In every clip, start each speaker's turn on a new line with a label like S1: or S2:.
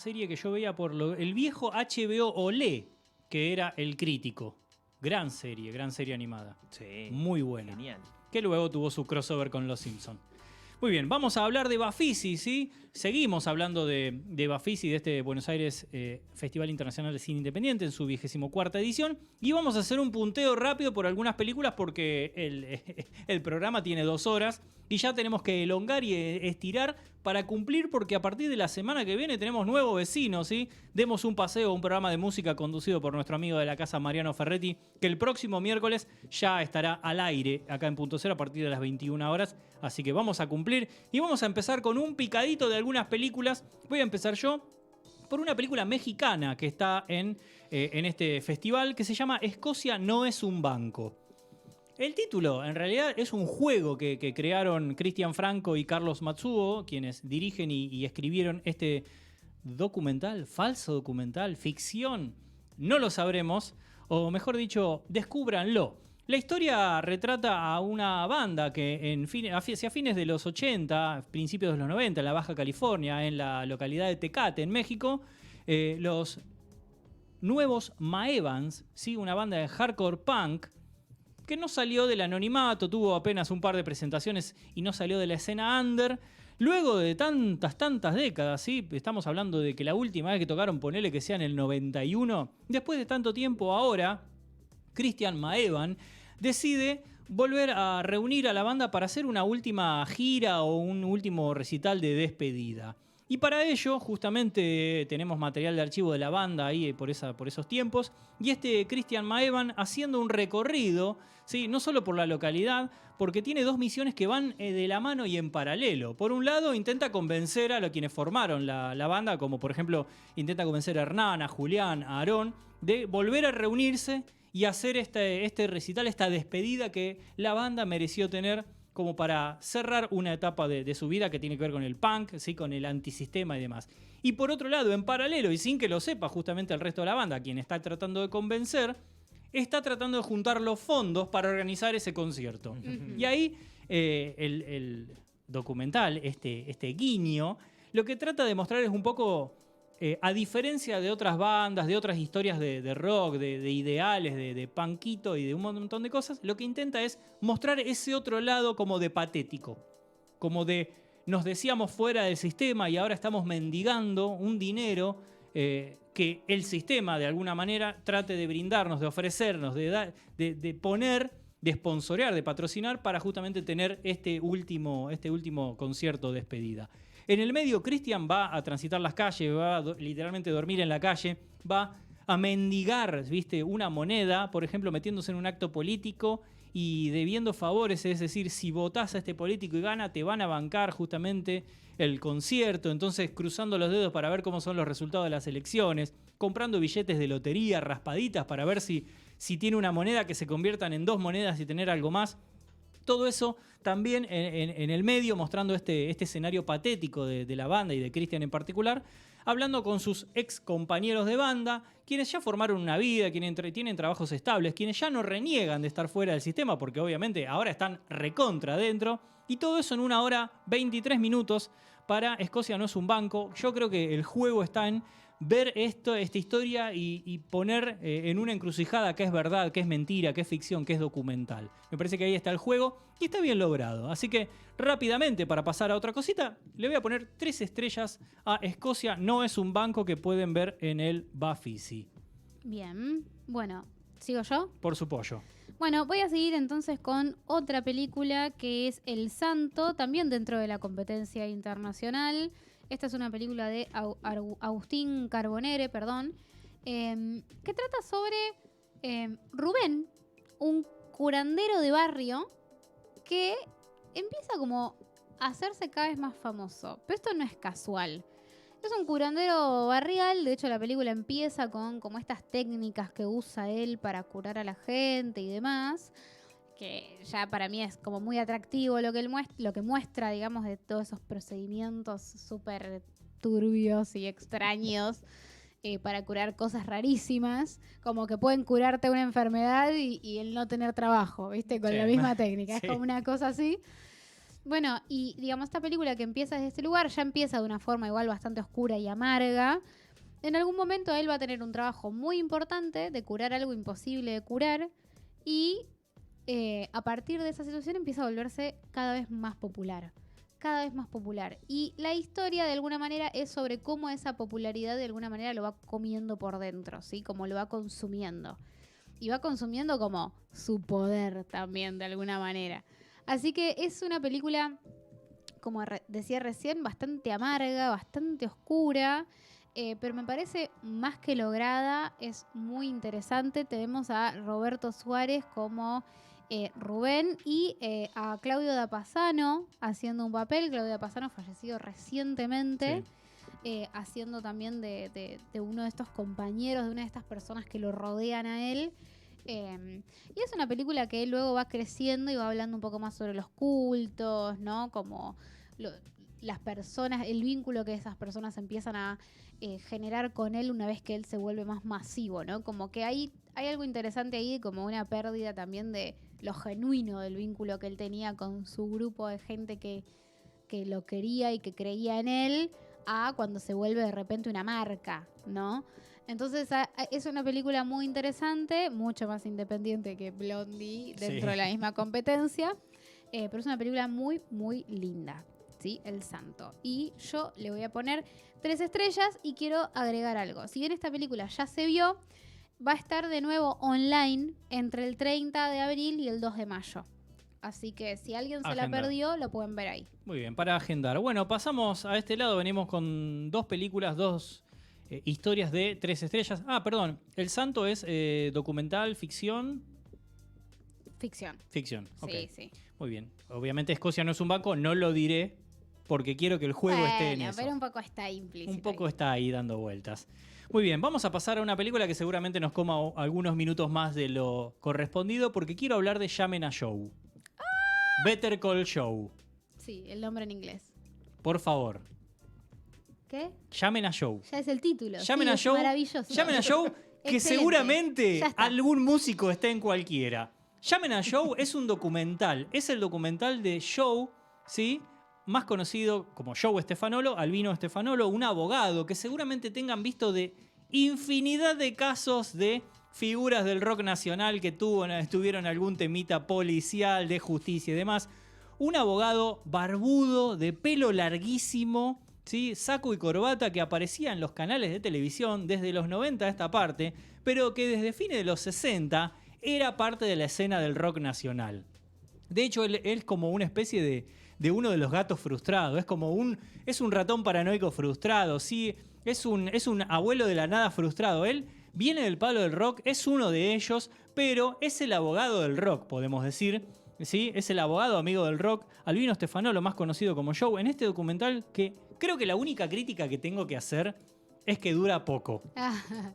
S1: serie que yo veía por el viejo HBO Olé, que era El Crítico. Gran serie animada.
S2: Sí.
S1: Muy buena.
S2: Genial.
S1: Que luego tuvo su crossover con Los Simpsons. Muy bien, vamos a hablar de Bafisi, ¿sí? Seguimos hablando de Bafisi, de este Buenos Aires Festival Internacional de Cine Independiente en su 24ª edición. Y vamos a hacer un punteo rápido por algunas películas porque el programa tiene 2 horas y ya tenemos que elongar y estirar para cumplir, porque a partir de la semana que viene tenemos nuevos vecinos, ¿sí? Demos un paseo, un programa de música conducido por nuestro amigo de la casa Mariano Ferretti, que el próximo miércoles ya estará al aire acá en Punto Cero a partir de las 21 horas. Así que vamos a cumplir y vamos a empezar con un picadito de algunas películas. Voy a empezar yo por una película mexicana que está en este festival, que se llama Escocia no es un banco. El título, en realidad, es un juego que crearon Cristian Franco y Carlos Matsuo, quienes dirigen y escribieron este documental, falso documental, ficción, no lo sabremos, o mejor dicho, descúbranlo. La historia retrata a una banda que hacia fines de los 80, principios de los 90, en la Baja California, en la localidad de Tecate, en México, los nuevos Maevans, ¿sí? Una banda de hardcore punk, que no salió del anonimato, tuvo apenas un par de presentaciones y no salió de la escena under. Luego de tantas décadas, ¿sí? Estamos hablando de que la última vez que tocaron, ponele que sea en el 91, después de tanto tiempo ahora, Cristian Maevan decide volver a reunir a la banda para hacer una última gira o un último recital de despedida. Y para ello, justamente, tenemos material de archivo de la banda ahí por esos tiempos. Y Cristian Maevan haciendo un recorrido, ¿sí? No solo por la localidad, porque tiene 2 misiones que van de la mano y en paralelo. Por un lado, intenta convencer a quienes formaron la banda, como por ejemplo, intenta convencer a Hernán, a Julián, a Aarón, de volver a reunirse y hacer este recital, esta despedida que la banda mereció tener como para cerrar una etapa de su vida que tiene que ver con el punk, ¿sí? Con el antisistema y demás. Y por otro lado, en paralelo, y sin que lo sepa justamente el resto de la banda, quien está tratando de convencer, está tratando de juntar los fondos para organizar ese concierto. Y ahí el documental, este guiño, lo que trata de mostrar es un poco, a diferencia de otras bandas, de otras historias de rock, de ideales, de punkito y de un montón de cosas, lo que intenta es mostrar ese otro lado como de patético. Como de nos decíamos fuera del sistema y ahora estamos mendigando un dinero que el sistema de alguna manera trate de brindarnos, de ofrecernos, de poner, de sponsorear, de patrocinar para justamente tener este último concierto de despedida. En el medio, Cristian va a transitar las calles, va a literalmente dormir en la calle, va a mendigar, ¿viste? Una moneda, por ejemplo, metiéndose en un acto político y debiendo favores, es decir, si votás a este político y gana, te van a bancar justamente el concierto, entonces cruzando los dedos para ver cómo son los resultados de las elecciones, comprando billetes de lotería, raspaditas para ver si tiene una moneda que se conviertan en 2 monedas y tener algo más. Todo eso también en el medio, mostrando este escenario patético de la banda y de Cristian en particular, hablando con sus ex compañeros de banda, quienes ya formaron una vida, quienes tienen trabajos estables, quienes ya no reniegan de estar fuera del sistema, porque obviamente ahora están recontra dentro, y todo eso en 1 hora 23 minutos para Escocia no es un banco. Yo creo que el juego está en ver esta historia y poner en una encrucijada qué es verdad, qué es mentira, qué es ficción, qué es documental. Me parece que ahí está el juego y está bien logrado. Así que rápidamente, para pasar a otra cosita, le voy a poner 3 estrellas a Escocia no es un banco, que pueden ver en el Bafisi.
S3: Bien, bueno, ¿sigo yo?
S1: Por su pollo.
S3: Bueno, voy a seguir entonces con otra película que es El Santo, también dentro de la competencia internacional. Esta es una película de Agustín Carbonere, que trata sobre Rubén, un curandero de barrio que empieza como a hacerse cada vez más famoso. Pero esto no es casual. Es un curandero barrial, de hecho la película empieza con como estas técnicas que usa él para curar a la gente y demás, que ya para mí es como muy atractivo lo que muestra, digamos, de todos esos procedimientos súper turbios y extraños para curar cosas rarísimas, como que pueden curarte una enfermedad y el no tener trabajo, ¿viste? Con la misma técnica, sí. Es como una cosa así. Bueno, y digamos, esta película que empieza desde este lugar ya empieza de una forma igual bastante oscura y amarga. En algún momento él va a tener un trabajo muy importante de curar algo imposible de curar y a partir de esa situación empieza a volverse cada vez más popular. Cada vez más popular. Y la historia de alguna manera es sobre cómo esa popularidad de alguna manera lo va comiendo por dentro, ¿sí? Como lo va consumiendo. Y va consumiendo como su poder también de alguna manera. Así que es una película, como decía recién, bastante amarga, bastante oscura, pero me parece más que lograda, es muy interesante. Tenemos a Roberto Suárez como Rubén y a Claudio Dapasano haciendo un papel. Claudio Dapasano fallecido recientemente. Sí. Haciendo también de uno de estos compañeros, de una de estas personas que lo rodean a él. Y es una película que él luego va creciendo y va hablando un poco más sobre los cultos, ¿no? Como las personas, el vínculo que esas personas empiezan a generar con él una vez que él se vuelve más masivo, ¿no? Como que hay algo interesante ahí, como una pérdida también de lo genuino del vínculo que él tenía con su grupo de gente que lo quería y que creía en él, a cuando se vuelve de repente una marca, ¿no? Entonces es una película muy interesante, mucho más independiente que Blondie dentro de la misma competencia, pero es una película muy, muy linda, ¿sí? El Santo. Y yo le voy a poner 3 estrellas y quiero agregar algo. Si bien esta película ya se vio, va a estar de nuevo online entre el 30 de abril y el 2 de mayo. Así que si alguien se la perdió, lo pueden ver ahí.
S1: Muy bien, para agendar. Bueno, pasamos a este lado, venimos con 2 películas, 2 historias de 3 estrellas. Ah, perdón, El Santo es documental, ficción.
S3: Ficción.
S1: Ficción, ok.
S3: Sí, sí.
S1: Muy bien. Obviamente Escocia no es un banco, no lo diré porque quiero que el juego esté en eso.
S3: Pero un poco está implícito.
S1: Un poco está ahí dando vueltas. Muy bien, vamos a pasar a una película que seguramente nos coma algunos minutos más de lo correspondido porque quiero hablar de Llamen a Joe. Better Call Joe.
S3: Sí, el nombre en inglés.
S1: Por favor.
S3: ¿Qué?
S1: Llamen a Joe.
S3: Ya es el título.
S1: Llamen a Joe.
S3: Maravilloso.
S1: Llamen a Joe, que seguramente algún músico está en cualquiera. Llamen a Joe es un documental. Es el documental de Joe, ¿sí? Más conocido como Joe Stefanolo, Albino Stefanolo, un abogado que seguramente tengan visto de infinidad de casos de figuras del rock nacional que tuvieron algún temita policial, de justicia y demás. Un abogado barbudo, de pelo larguísimo, ¿sí? Saco y corbata, que aparecía en los canales de televisión desde los 90 a esta parte, pero que desde fines de los 60 era parte de la escena del rock nacional. De hecho, él es como una especie de uno de los gatos frustrados. Es un ratón paranoico frustrado, ¿sí? Es un abuelo de la nada frustrado. Él viene del palo del rock, es uno de ellos, pero es el abogado del rock, podemos decir. ¿Sí? Es el abogado amigo del rock, Albino Stefanolo, más conocido como Joe, en este documental que creo que la única crítica que tengo que hacer es que dura poco.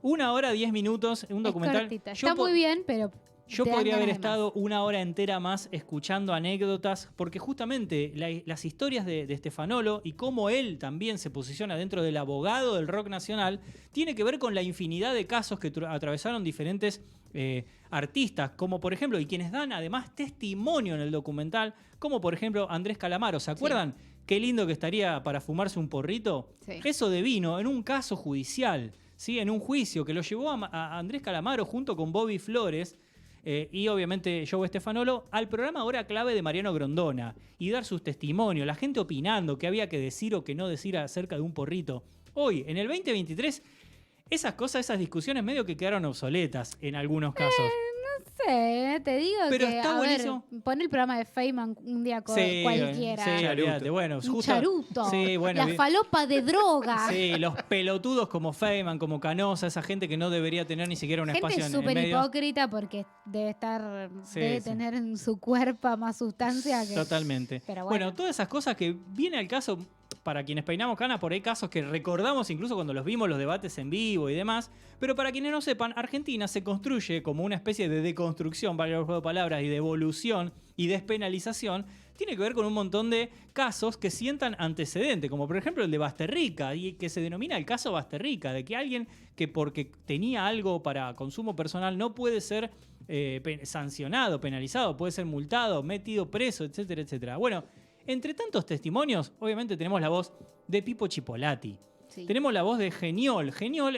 S1: 1 hora 10 minutos, un documental.
S3: Está muy bien, pero
S1: yo podría haber estado 1 hora entera más escuchando anécdotas, porque justamente las historias de Stefanolo y cómo él también se posiciona dentro del abogado del rock nacional tiene que ver con la infinidad de casos que atravesaron diferentes artistas, como por ejemplo, y quienes dan además testimonio en el documental, como por ejemplo Andrés Calamaro. ¿Se acuerdan? Sí. Qué lindo que estaría para fumarse un porrito. Sí. Eso devino en un caso judicial, ¿sí? En un juicio que lo llevó a Andrés Calamaro junto con Bobby Flores y obviamente Joe Stefanolo al programa Hora Clave de Mariano Grondona y dar sus testimonios, la gente opinando qué había que decir o qué no decir acerca de un porrito. Hoy, en el 2023, esas cosas, esas discusiones medio que quedaron obsoletas en algunos casos.
S3: No sé, te digo pero que, está buenísimo. Pon el programa de Feynman un día cualquiera.
S1: Sí, olvídate. Bueno,
S3: un charuto.
S1: Sí, bueno,
S3: la falopa de droga.
S1: Sí, los pelotudos como Feynman, como Canosa, esa gente que no debería tener ni siquiera un espacio en medio.
S3: Gente súper hipócrita porque debe tener en su cuerpo más sustancia que...
S1: Totalmente.
S3: Pero
S1: bueno, todas esas cosas que viene al caso... Para quienes peinamos canas, por ahí casos que recordamos incluso cuando los vimos, los debates en vivo y demás. Pero para quienes no sepan, Argentina se construye como una especie de deconstrucción, valga el juego de palabras, y de evolución y despenalización. Tiene que ver con un montón de casos que sientan antecedente, como por ejemplo el de Basterrica, y que se denomina el caso Basterrica, de que alguien que porque tenía algo para consumo personal no puede ser sancionado, penalizado, puede ser multado, metido preso, etcétera, etcétera. Bueno, Entre tantos testimonios, obviamente tenemos la voz de Pipo Chipolati.
S3: Sí.
S1: Tenemos la voz de Geniol. Geniol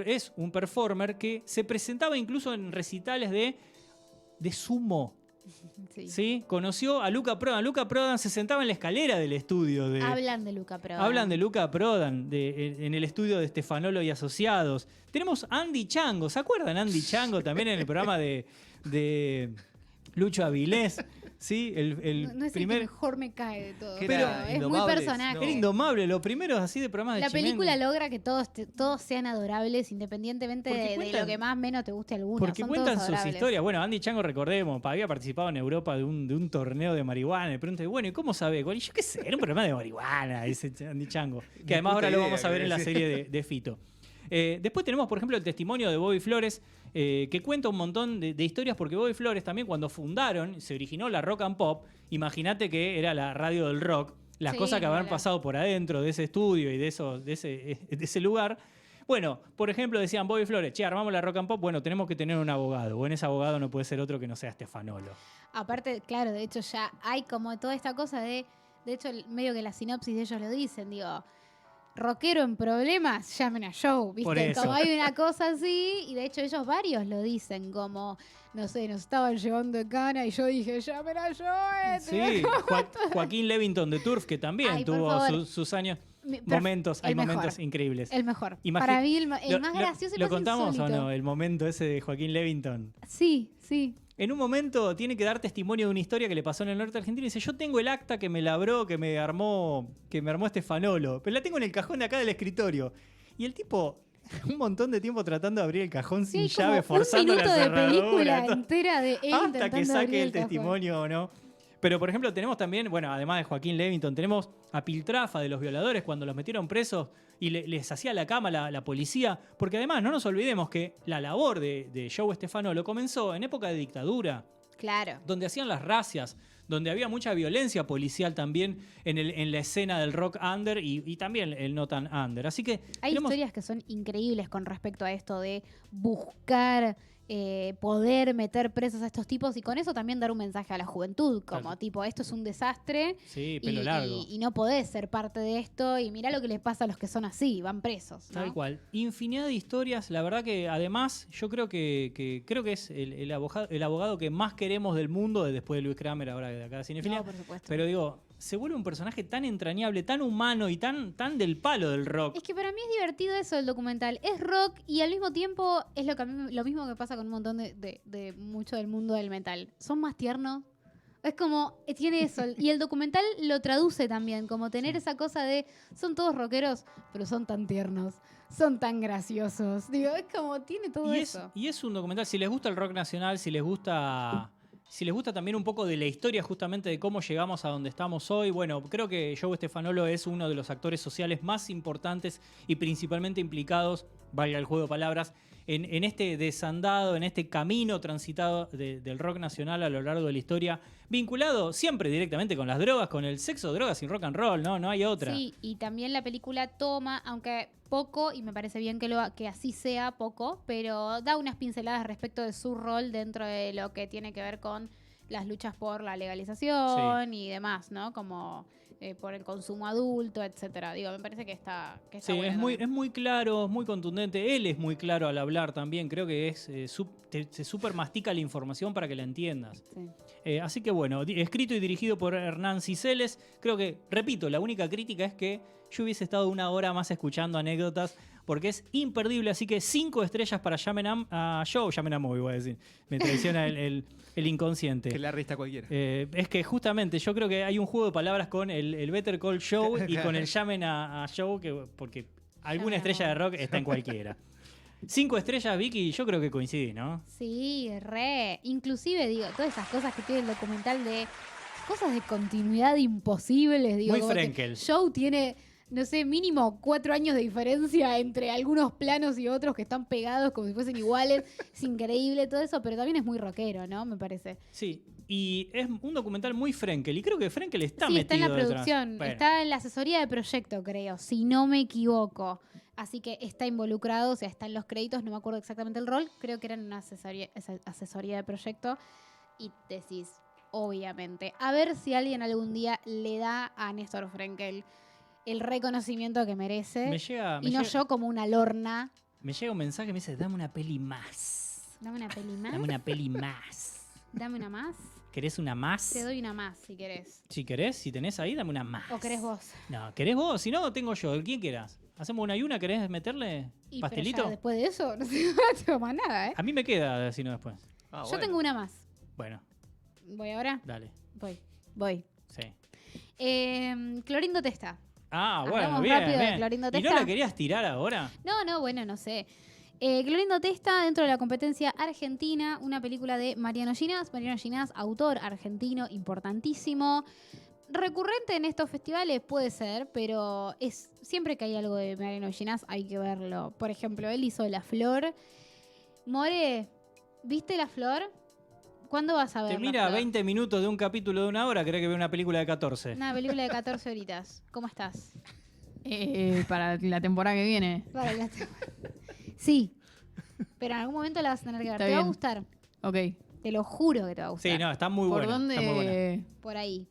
S1: es un performer que se presentaba incluso en recitales de sumo.
S3: Sí.
S1: ¿Sí? Conoció a Luca Prodan. Luca Prodan se sentaba en la escalera del estudio.
S3: Hablan de Luca Prodan.
S1: Hablan de Luca Prodan en el estudio de Stefanolo y Asociados. Tenemos a Andy Chango. ¿Se acuerdan Andy Chango también en el programa de Lucho Avilés? ¿Sí?
S3: No es
S1: primer...
S3: el que mejor me cae de todo.
S2: Que
S3: Pero
S2: era
S3: es muy
S2: Indomables,
S3: personaje.
S2: ¿no?
S1: Era Indomable, los primeros así de programas de
S3: La
S1: Chimento.
S3: película logra que todos sean adorables independientemente
S1: Porque
S3: de
S1: cuentan-
S3: lo que más o menos te guste a alguno.
S1: Porque
S3: Son
S1: cuentan
S3: todos
S1: sus
S3: adorables.
S1: historias. Bueno, Andy Chango, recordemos, había participado en Europa de un torneo de marihuana. Y pregunté, bueno, ¿y cómo sabe? Y yo qué sé, era un programa de marihuana, ese Andy Chango. Que además
S2: puta
S1: ahora lo
S2: idea,
S1: vamos a ver en la
S2: creo que
S1: serie de Fito. Después tenemos, por ejemplo, el testimonio de Bobby Flores, que cuenta un montón de historias, porque Bobby Flores también, cuando fundaron, se originó la Rock and Pop. Imagínate que era la radio del rock, las
S3: Sí,
S1: cosas que habrán
S3: voilà.
S1: pasado por adentro de ese estudio y de ese lugar. Bueno, por ejemplo, decían Bobby Flores, che, armamos la Rock and Pop, bueno, tenemos que tener un abogado. O en ese abogado no puede ser otro que no sea Stefanolo.
S3: Aparte, claro, de hecho ya hay como toda esta cosa de hecho, medio que la sinopsis de ellos lo dicen, digo, rockero en problemas, llamen a Joe, ¿viste?
S1: Por eso.
S3: Como hay una cosa así, y de hecho ellos varios lo dicen, como, no sé, nos estaban llevando de cana y yo dije, llamen a Joe.
S1: Sí, Joaquín Levington de Turf, que también
S3: Ay, por
S1: tuvo
S3: favor.
S1: sus años,
S3: Hay
S1: momentos
S3: mejor.
S1: increíbles.
S3: El mejor.
S1: Imagi-
S3: Para mí el
S1: ¿Lo-
S3: más
S1: lo-
S3: gracioso y
S1: ¿Lo
S3: más
S1: contamos
S3: insólito.
S1: o no? El momento ese de Joaquín Levington.
S3: Sí, sí.
S1: En un momento tiene que dar testimonio de una historia que le pasó en el norte argentino y dice, yo tengo el acta que me labró, que me armó Stefanolo, pero la tengo en el cajón de acá del escritorio. Y el tipo, un montón de tiempo tratando de abrir el cajón
S3: Sí,
S1: sin
S3: hay como
S1: llave,
S3: un
S1: forzando la
S3: minuto de
S1: cerradura.
S3: película
S1: todo.
S3: entera de él
S1: Hasta
S3: intentando
S1: que
S3: abrir
S1: saque el
S3: cajón.
S1: testimonio o no. Pero, por ejemplo, tenemos también, bueno, además de Joaquín Levington, tenemos a Piltrafa de los violadores cuando los metieron presos y les hacía la cama la policía. Porque además, no nos olvidemos que la labor de Joe Stefanolo comenzó en época de dictadura,
S3: Claro.
S1: donde hacían las racias, donde había mucha violencia policial también en la escena del rock under y también el no tan under. Así que
S3: Hay
S1: tenemos-
S3: historias que son increíbles con respecto a esto de buscar poder meter presos a estos tipos y con eso también dar un mensaje a la juventud, como
S1: Claro.
S3: tipo, esto es un desastre
S1: Sí, pelo largo.
S3: y no podés ser parte de esto y mirá lo que les pasa a los que son así, van presos. ¿no?
S1: Tal cual. Infinidad de historias. La verdad que además yo creo que es el abogado que más queremos del mundo, después de Luis Kramer, ahora de acá de Cinefilia.
S3: No, por supuesto.
S1: Pero digo, se vuelve un personaje tan entrañable, tan humano y tan del palo del rock.
S3: Es que para mí es divertido eso del documental. Es rock y al mismo tiempo es lo mismo que pasa con un montón de mucho del mundo del metal. Son más tiernos. Es como, tiene eso. Y el documental lo traduce también, como tener esa cosa de, son todos rockeros, pero son tan tiernos, son tan graciosos. Digo, es como, tiene todo eso.
S1: Y es un documental, si les gusta el rock nacional, si les gusta también un poco de la historia justamente de cómo llegamos a donde estamos hoy, bueno, creo que Joe Stefanolo es uno de los actores sociales más importantes y principalmente implicados, valga el juego de palabras, en este desandado, en este camino transitado del rock nacional a lo largo de la historia, vinculado siempre directamente con las drogas, con el sexo, drogas y rock and roll, no hay otra.
S3: Sí, y también la película toma, aunque poco, y me parece bien que así sea poco, pero da unas pinceladas respecto de su rol dentro de lo que tiene que ver con las luchas por la legalización y demás, ¿no? Como por el consumo adulto, etcétera. Digo, me parece que está
S1: Sí,
S3: bueno
S1: es
S3: también.
S1: muy claro, es muy contundente. Él es muy claro al hablar también. Creo que se super mastica la información para que la entiendas.
S3: Sí.
S1: Así que bueno, escrito y dirigido por Hernán Ciseles. Creo que, repito, la única crítica es que yo hubiese estado una hora más escuchando anécdotas porque es imperdible. Así que 5 estrellas para llamen a Movie, voy a decir. Me traiciona el inconsciente.
S2: Que la resta cualquiera.
S1: Es que justamente yo creo que hay un juego de palabras con el Better Call Show y con el llamen a Show, porque alguna
S3: Llamen a
S1: estrella de
S3: Bob.
S1: rock está en cualquiera. 5 estrellas, Vicky, yo creo que coincidí, ¿no?
S3: Sí, inclusive, digo, todas esas cosas que tiene el documental de cosas de continuidad imposibles, digo.
S1: Muy
S3: como que
S1: Frenkel.
S3: Joe tiene, no sé, mínimo 4 años de diferencia entre algunos planos y otros que están pegados como si fuesen iguales. Es increíble todo eso, pero también es muy rockero, ¿no? Me parece.
S1: Sí, y es un documental muy Frenkel, y creo que Frenkel está
S3: Sí,
S1: metido
S3: está en la
S1: detrás.
S3: producción,
S1: Bueno,
S3: está en la asesoría de proyecto, creo, si no me equivoco. Así que está involucrado, o sea, está en los créditos, no me acuerdo exactamente el rol, creo que era en una asesoría de proyecto. Y decís, obviamente. A ver si alguien algún día le da a Néstor Frenkel el reconocimiento que merece. Y no yo como una lorna.
S1: Me llega un mensaje que me dice, dame una peli más.
S3: ¿Dame una peli más?
S1: Dame una peli más.
S3: ¿Dame una más?
S1: ¿Querés una más?
S3: Te doy una más si querés.
S1: Si querés, si tenés ahí, dame una más.
S3: ¿O querés vos?
S1: No, ¿querés vos? Si no, tengo yo. ¿Quién quieras? ¿Hacemos una y una? ¿Querés meterle pastelito?
S3: Pero ya después de eso, no tengo más nada, ¿eh?
S1: A mí me queda, si no después.
S3: Yo tengo una más.
S1: Bueno.
S3: ¿Voy ahora?
S1: Dale.
S3: Voy.
S1: Sí.
S3: Clorindo Testa.
S1: Ah, bueno,
S3: Hablamos
S1: bien,
S3: rápido de
S1: bien.
S3: Clorindo
S1: ¿Y
S3: Testa?
S1: no la querías tirar ahora?
S3: No, bueno, no sé. Clorindo Testa, dentro de la competencia argentina, una película de Mariano Ginás. Mariano Ginás, autor argentino importantísimo. Recurrente en estos festivales puede ser, pero siempre que hay algo de Mariano Ginás hay que verlo. Por ejemplo, él hizo La Flor. More, ¿viste La Flor? ¿Cuándo vas a ver?
S1: Te mira 20 minutos de un capítulo de 1 hora, cree que ve una película de 14.
S3: Una película de 14 horitas. ¿Cómo estás?
S2: Para la temporada que viene.
S3: Sí, pero en algún momento la vas a tener que ver.
S2: Está
S3: Te va a
S2: bien.
S3: gustar.
S2: Ok.
S3: Te lo juro que te va a gustar.
S1: Sí, no, está muy
S2: ¿Por
S1: buena.
S2: dónde?
S1: Está muy buena.
S3: Por ahí.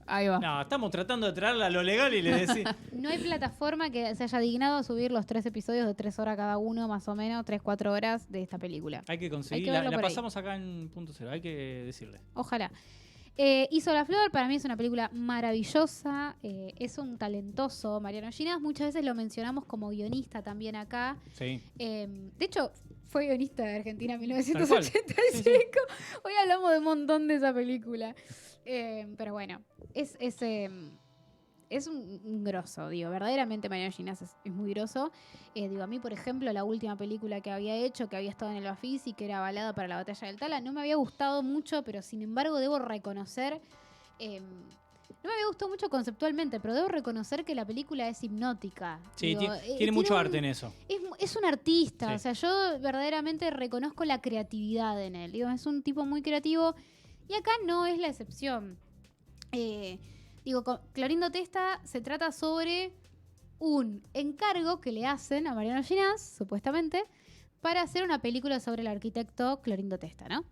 S2: Ahí va.
S1: No, estamos tratando de traerla a lo legal y le decís...
S3: No hay plataforma que se haya dignado a subir los 3 episodios de 3 horas cada uno, más o menos, 3-4 horas de esta película.
S1: Hay que conseguir.
S3: verlo
S1: La
S3: por ahí.
S1: pasamos acá en punto cero, hay que decirle.
S3: Ojalá. Hizo La Flor, para mí es una película maravillosa. Es un talentoso Mariano Ginás. Muchas veces lo mencionamos como guionista también acá.
S1: Sí.
S3: De hecho, fue guionista de Argentina en
S1: Tal cual.
S3: 1985.
S1: Sí,
S3: Hoy hablamos de un montón de esa película. Pero bueno, es un grosso, digo. Verdaderamente Mariano Ginás es muy grosso. A mí, por ejemplo, la última película que había hecho, que había estado en el Bafisi, que era Balada para la Batalla del Tala, no me había gustado mucho, pero sin embargo debo reconocer... no me había gustado mucho conceptualmente, pero debo reconocer que la película es hipnótica.
S1: Sí, tiene mucho arte en eso.
S3: Es un artista,
S1: Sí.
S3: o sea, yo verdaderamente reconozco la creatividad en él. Es un tipo muy creativo y acá no es la excepción. Clorindo Testa se trata sobre un encargo que le hacen a Mariano Ginás, supuestamente, para hacer una película sobre el arquitecto Clorindo Testa, ¿no?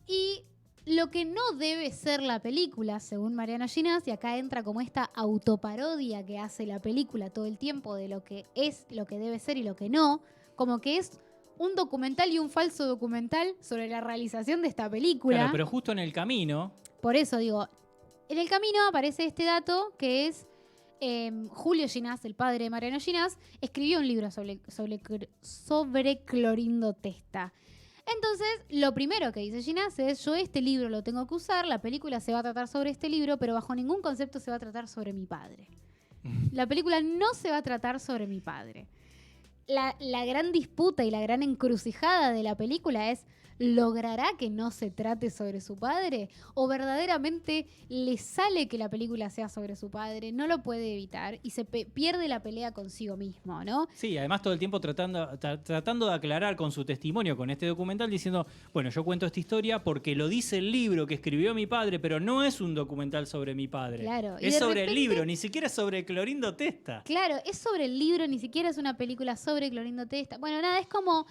S3: Y lo que no debe ser la película, según Mariano Ginás, y acá entra como esta autoparodia que hace la película todo el tiempo de lo que es, lo que debe ser y lo que no, como que es un documental y un falso documental sobre la realización de esta película.
S1: Claro, pero justo en el camino...
S3: Por eso digo, en el camino aparece este dato que es Julio Ginás, el padre de Mariano Ginás, escribió un libro sobre Clorindo Testa. Entonces, lo primero que dice Ginás es, yo este libro lo tengo que usar, la película se va a tratar sobre este libro, pero bajo ningún concepto se va a tratar sobre mi padre. La película no se va a tratar sobre mi padre. La gran disputa y la gran encrucijada de la película es, ¿logrará que no se trate sobre su padre? ¿O verdaderamente le sale que la película sea sobre su padre? No lo puede evitar y se pierde la pelea consigo mismo, ¿no?
S1: Sí, además todo el tiempo tratando de aclarar con su testimonio, con este documental, diciendo, bueno, yo cuento esta historia porque lo dice el libro que escribió mi padre, pero no es un documental sobre mi padre.
S3: Claro.
S1: Es sobre el libro, ni siquiera es sobre Clorindo Testa.
S3: Claro, es sobre el libro, ni siquiera es una película sobre Clorindo Testa. Bueno, nada, es como...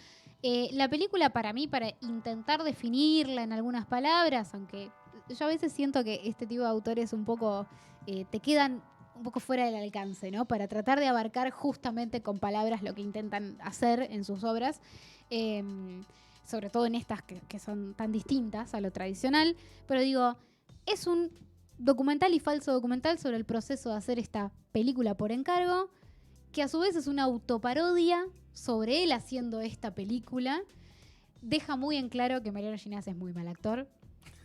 S3: la película para mí, para intentar definirla en algunas palabras, aunque yo a veces siento que este tipo de autores un poco te quedan un poco fuera del alcance, ¿no? Para tratar de abarcar justamente con palabras lo que intentan hacer en sus obras, sobre todo en estas que son tan distintas a lo tradicional. Pero digo, es un documental y falso documental sobre el proceso de hacer esta película por encargo, que a su vez es una autoparodia sobre él haciendo esta película. Deja muy en claro que Mariano Ginás es muy mal actor,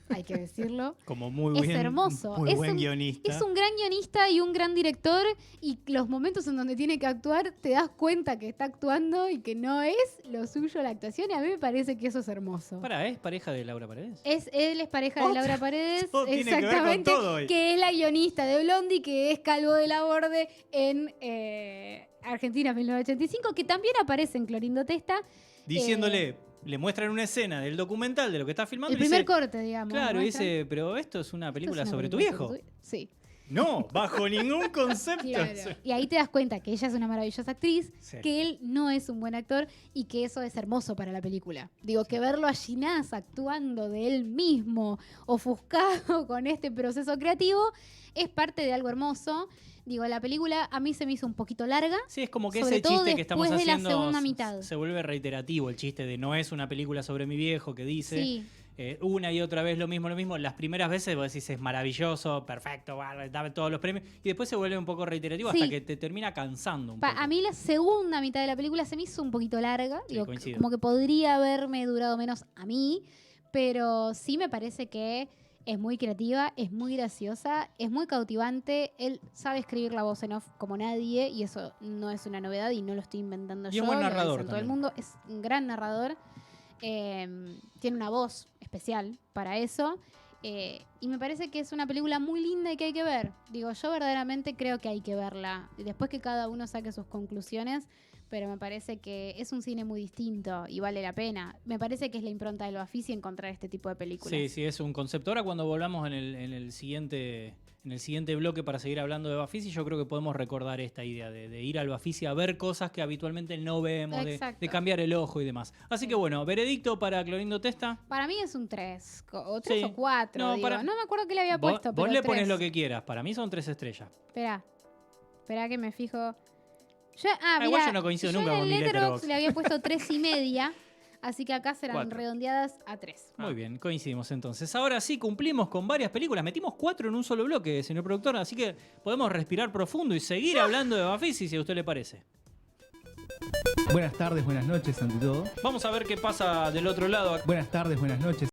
S3: hay que decirlo.
S1: Como muy
S3: Es
S1: bien,
S3: hermoso.
S1: Muy buen guionista.
S3: Es un gran guionista y un gran director, y los momentos en donde tiene que actuar te das cuenta que está actuando y que no es lo suyo la actuación, y a mí me parece que eso es hermoso.
S1: ¿Es pareja de Laura Paredes?
S3: Él es pareja de Laura Paredes,
S1: Todo tiene que ver con
S3: exactamente,
S1: todo hoy.
S3: que es la guionista de Blondie, que es Calvo de la Borde en Argentina 1985, que también aparece en Clorindo Testa.
S1: Diciéndole, le muestran una escena del documental de lo que está filmando.
S3: El
S1: y
S3: primer
S1: dice,
S3: corte, digamos.
S1: claro, y
S3: muestran.
S1: dice, pero esto es una película
S3: ¿Esto es una
S1: sobre tu
S3: película
S1: viejo.
S3: Sí.
S1: No, bajo ningún concepto.
S3: Claro. Y ahí te das cuenta que ella es una maravillosa actriz,
S1: Sí.
S3: que él no es un buen actor y que eso es hermoso para la película. Digo, que verlo a Ginás actuando de él mismo, ofuscado con este proceso creativo, es parte de algo hermoso. Digo, la película a mí se me hizo un poquito larga.
S1: Sí, es como que
S3: Sobre
S1: ese
S3: todo
S1: chiste que estamos
S3: después de la
S1: haciendo
S3: segunda mitad.
S1: se vuelve reiterativo, el chiste de no es una película sobre mi viejo que dice
S3: Sí.
S1: una y otra vez lo mismo. Las primeras veces vos decís es maravilloso, perfecto, dame todos los premios y después se vuelve un poco reiterativo
S3: Sí.
S1: hasta que te termina cansando un poco.
S3: A mí la segunda mitad de la película se me hizo un poquito larga.
S1: Sí,
S3: Digo,
S1: coincido.
S3: como que podría haberme durado menos a mí, pero sí me parece que es muy creativa, es muy graciosa, es muy cautivante. Él sabe escribir la voz en off como nadie y eso no es una novedad y no lo estoy inventando
S1: Y
S3: yo.
S1: un buen
S3: lo
S1: narrador
S3: dicen todo el
S1: también.
S3: mundo. Es un gran narrador. Tiene una voz especial para eso. Y me parece que es una película muy linda y que hay que ver. Digo, yo verdaderamente creo que hay que verla. Y después que cada uno saque sus conclusiones, pero me parece que es un cine muy distinto y vale la pena. Me parece que es la impronta del Bafisi encontrar este tipo de películas.
S1: Sí, sí, es un concepto. Ahora cuando volvamos en el siguiente bloque para seguir hablando de Bafisi, yo creo que podemos recordar esta idea de ir al Bafisi a ver cosas que habitualmente no vemos,
S3: Exacto.
S1: de cambiar el ojo y demás. Así que bueno, veredicto para Clorindo Testa.
S3: Para mí es un 3, o 3
S1: Sí.
S3: o 4.
S1: No,
S3: No,
S1: para-
S3: me acuerdo que le había
S1: Vos,
S3: puesto,
S1: vos
S3: pero
S1: le pones
S3: 3.
S1: lo que quieras. Para mí son 3 estrellas.
S3: Espera que me fijo.
S1: Igual yo no coincido nunca
S3: en
S1: con mi
S3: el
S1: Letterboxd.
S3: Letterboxd le había puesto 3,5. Así que acá serán
S1: 4.
S3: redondeadas a 3.
S1: Muy bien, coincidimos entonces. Ahora sí, cumplimos con varias películas. Metimos 4 en un solo bloque, señor productor. Así que podemos respirar profundo y seguir hablando de Bafisi, si a usted le parece.
S4: Buenas tardes, buenas noches, ante todo.
S1: Vamos a ver qué pasa del otro lado.
S4: Buenas tardes, buenas noches.